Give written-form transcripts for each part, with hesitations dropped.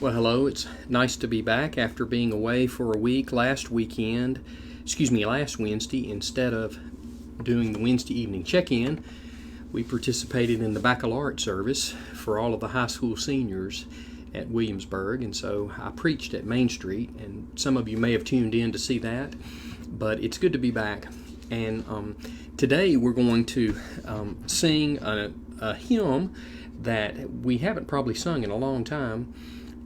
Well, hello. It's nice to be back after being away for a week last Wednesday. Instead of doing the Wednesday evening check-in, we participated in the baccalaureate service for all of the high school seniors at Williamsburg, and so I preached at Main Street, and some of you may have tuned in to see that, but it's good to be back. And today we're going to sing a hymn that we haven't probably sung in a long time.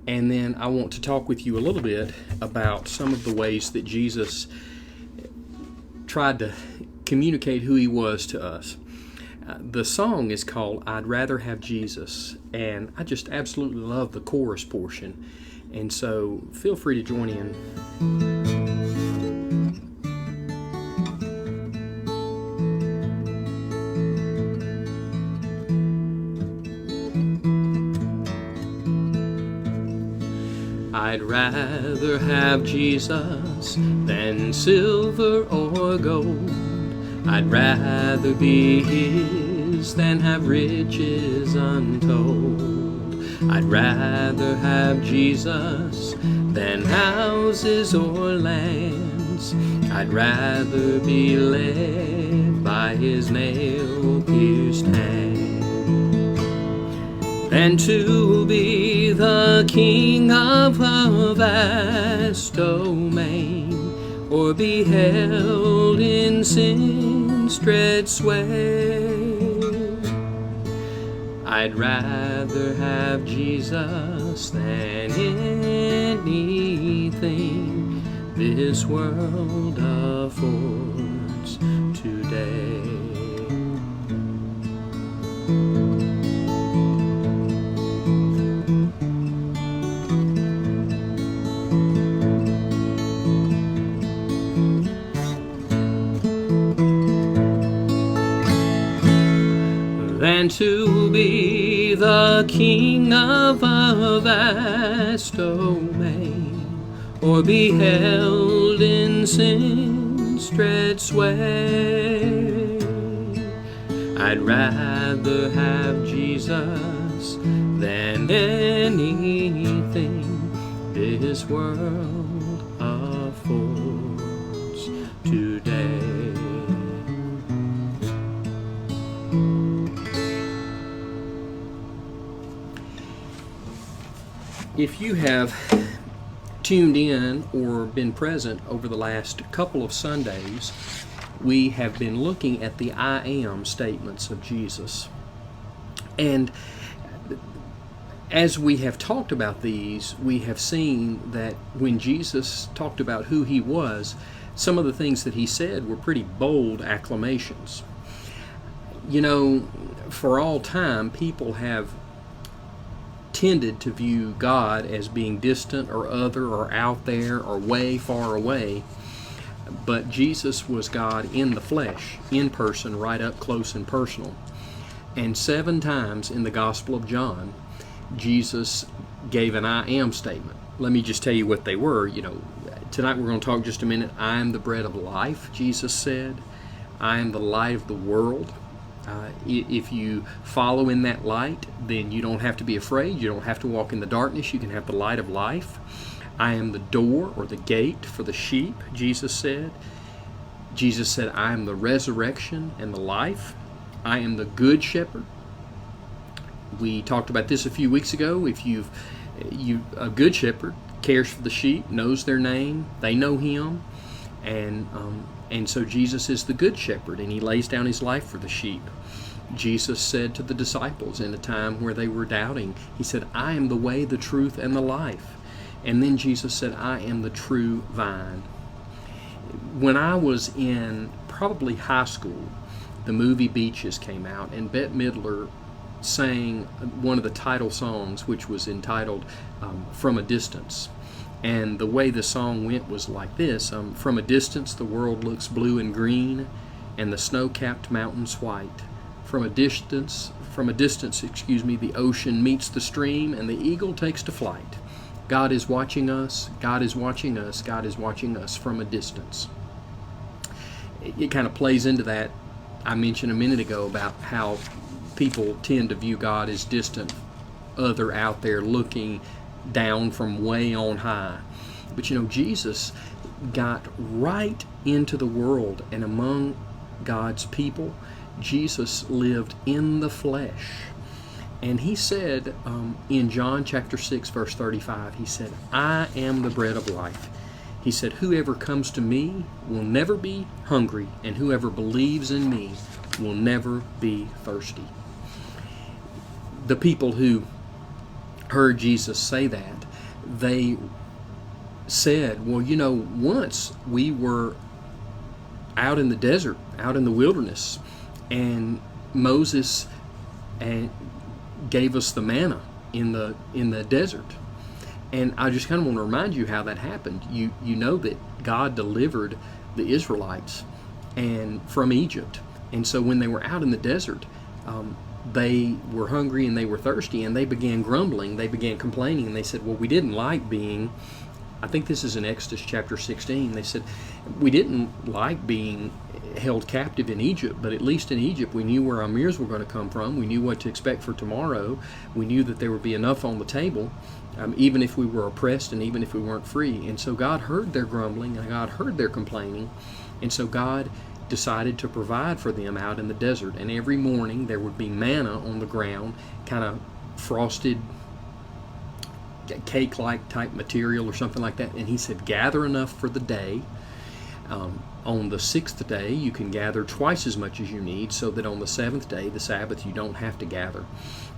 And then I want to talk with you a little bit about some of the ways that Jesus tried to communicate who he was to us. The song is called I'd Rather Have Jesus, and I just absolutely love the chorus portion. And so feel free to join in. I'd rather have Jesus than silver or gold. I'd rather be his than have riches untold. I'd rather have Jesus than houses or lands. I'd rather be led by his nail-pierced hand than to be the king of a vast domain, or be held in sin's dread sway. I'd rather have Jesus than anything this world affords today. Than to be the king of a vast domain, or be held in sin's dread sway. I'd rather have Jesus than anything this world affords today. If you have tuned in or been present over the last couple of Sundays, we have been looking at the I am statements of Jesus. And as we have talked about these, we have seen that when Jesus talked about who he was, some of the things that he said were pretty bold acclamations. You know, for all time, people have tended to view God as being distant or other or out there or way far away, but Jesus was God in the flesh, in person, right up close and personal. And 7 times in the Gospel of John, Jesus gave an I am statement. Let me just tell you what they were. Tonight we're going to talk just a minute. I am the bread of life, Jesus said. I am the light of the world. If you follow in that light, then you don't have to be afraid. You don't have to walk in the darkness. You can have the light of life. I am the door or the gate for the sheep, Jesus said. Jesus said, I am the resurrection and the life. I am the good shepherd. We talked about this a few weeks ago. If a good shepherd cares for the sheep, knows their name, they know him, and so Jesus is the good shepherd, and he lays down his life for the sheep. Jesus said to the disciples in a time where they were doubting, he said, I am the way, the truth, and the life. And then Jesus said, I am the true vine. When I was in probably high school, the movie Beaches came out, and Bette Midler sang one of the title songs, which was entitled From a Distance. And the way the song went was like this. From a distance the world looks blue and green, and the snow-capped mountains white. From a distance, the ocean meets the stream, and the eagle takes to flight. God is watching us, God is watching us, God is watching us from a distance. It kind of plays into that I mentioned a minute ago about how people tend to view God as distant, other, out there, looking, down from way on high. But you know, Jesus got right into the world and among God's people. Jesus lived in the flesh. And he said in John chapter 6, verse 35, he said, I am the bread of life. He said, whoever comes to me will never be hungry, and whoever believes in me will never be thirsty. The people who heard Jesus say that, they said, well, you know, once we were out in the desert, out in the wilderness, and Moses gave us the manna in the desert. And I just kind of want to remind you how that happened. You know that God delivered the Israelites from Egypt. And so when they were out in the desert, they were hungry and they were thirsty, and they began grumbling, they began complaining, and they said, well, we didn't like being, I think this is in Exodus chapter 16, they said, we didn't like being held captive in Egypt, but at least in Egypt we knew where our meals were going to come from. We knew what to expect for tomorrow. We knew that there would be enough on the table, even if we were oppressed and even if we weren't free. And so God heard their grumbling and God heard their complaining, and so God decided to provide for them out in the desert. And every morning there would be manna on the ground, kind of frosted cake-like type material or something like that. And he said, gather enough for the day. On the sixth day, you can gather twice as much as you need, so that on the seventh day, the Sabbath, you don't have to gather.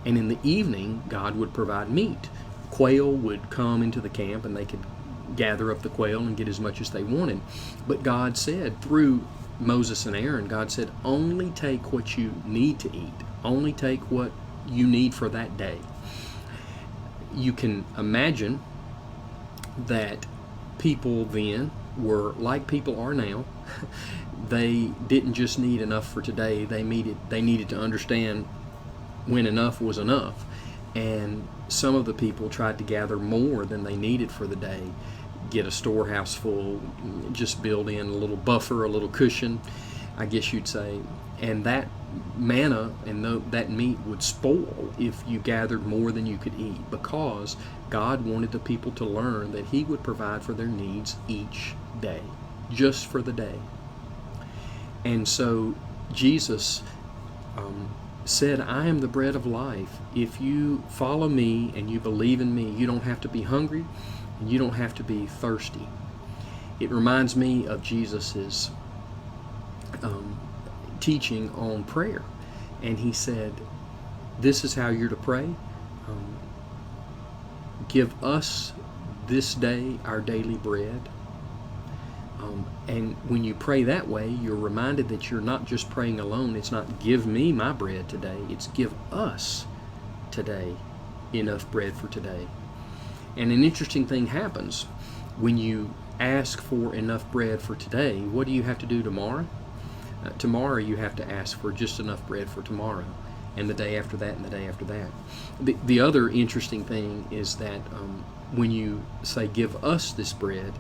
And in the evening, God would provide meat. Quail would come into the camp, and they could gather up the quail and get as much as they wanted. But God said, through Moses and Aaron, God said, only take what you need to eat. Only take what you need for that day. You can imagine that people then were like people are now. They didn't just need enough for today. They needed to understand when enough was enough. And some of the people tried to gather more than they needed for the day, get a storehouse full, just build in a little buffer, a little cushion, I guess you'd say. And that manna and that meat would spoil if you gathered more than you could eat, because God wanted the people to learn that He would provide for their needs each day, just for the day. And so Jesus said, I am the bread of life. If you follow me and you believe in me, you don't have to be hungry and you don't have to be thirsty. It reminds me of Jesus's teaching on prayer. And He said, this is how you're to pray. Give us this day our daily bread. And when you pray that way, you're reminded that you're not just praying alone. It's not give me my bread today. It's give us today enough bread for today. And an interesting thing happens when you ask for enough bread for today. What do you have to do tomorrow? Tomorrow you have to ask for just enough bread for tomorrow, and the day after that, and the day after that. The other interesting thing is that when you say give us this bread,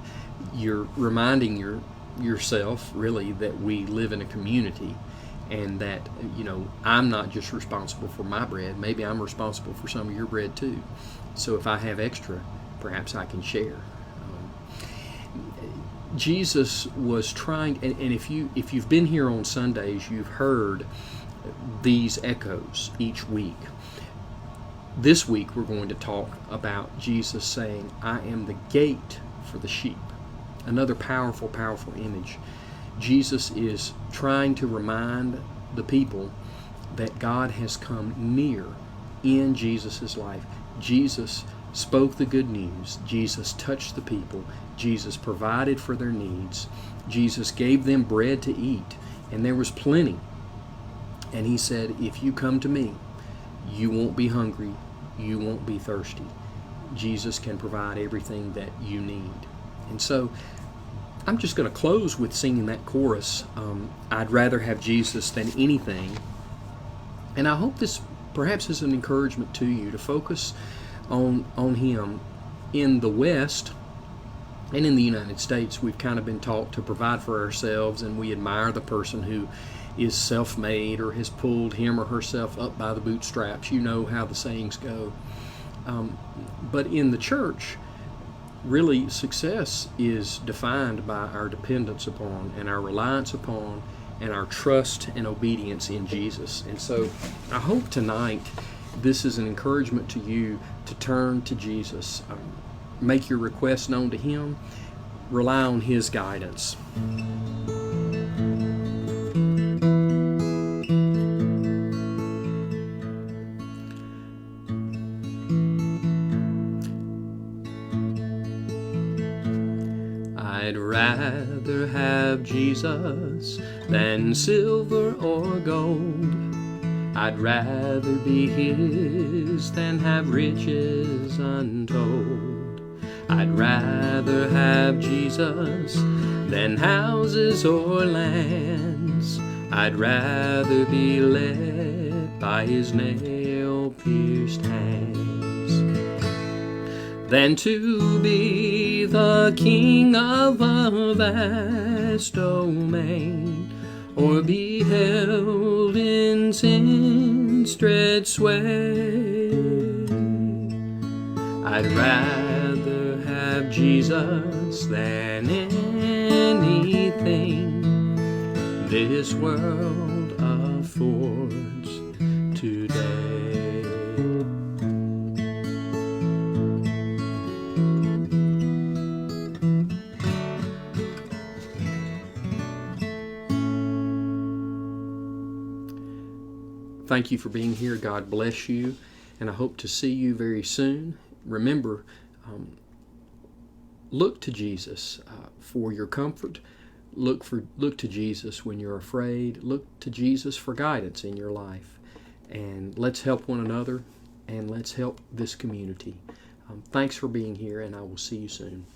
you're reminding yourself really that we live in a community, and that, you know, I'm not just responsible for my bread. Maybe I'm responsible for some of your bread too. So if I have extra, perhaps I can share. Jesus was trying, and if you've been here on Sundays, you've heard these echoes each week. This week we're going to talk about Jesus saying, I am the gate for the sheep. Another powerful, powerful image. Jesus is trying to remind the people that God has come near in Jesus' life. Jesus spoke the good news. Jesus touched the people. Jesus provided for their needs. Jesus gave them bread to eat, and there was plenty. And He said, if you come to me, you won't be hungry, you won't be thirsty. Jesus can provide everything that you need. And so I'm just going to close with singing that chorus, I'd rather have Jesus than anything. And I hope this perhaps is an encouragement to you to focus on Him. In the West and in the United States, we've kind of been taught to provide for ourselves, and we admire the person who is self-made or has pulled him or herself up by the bootstraps. You know how the sayings go. But in the church, really success is defined by our dependence upon and our reliance upon and our trust and obedience in Jesus. And so I hope tonight this is an encouragement to you to turn to Jesus. Make your requests known to Him. Rely on His guidance. I'd rather have Jesus than silver or gold. I'd rather be His than have riches untold. I'd rather have Jesus than houses or lands. I'd rather be led by His nail-pierced hands than to be the king of a vast domain, or be held in sin's dread sway. I'd rather have Jesus than anything this world affords today. Thank you for being here. God bless you, and I hope to see you very soon. Remember, look to Jesus for your comfort. Look to Jesus when you're afraid. Look to Jesus for guidance in your life. And let's help one another, and let's help this community. Thanks for being here, and I will see you soon.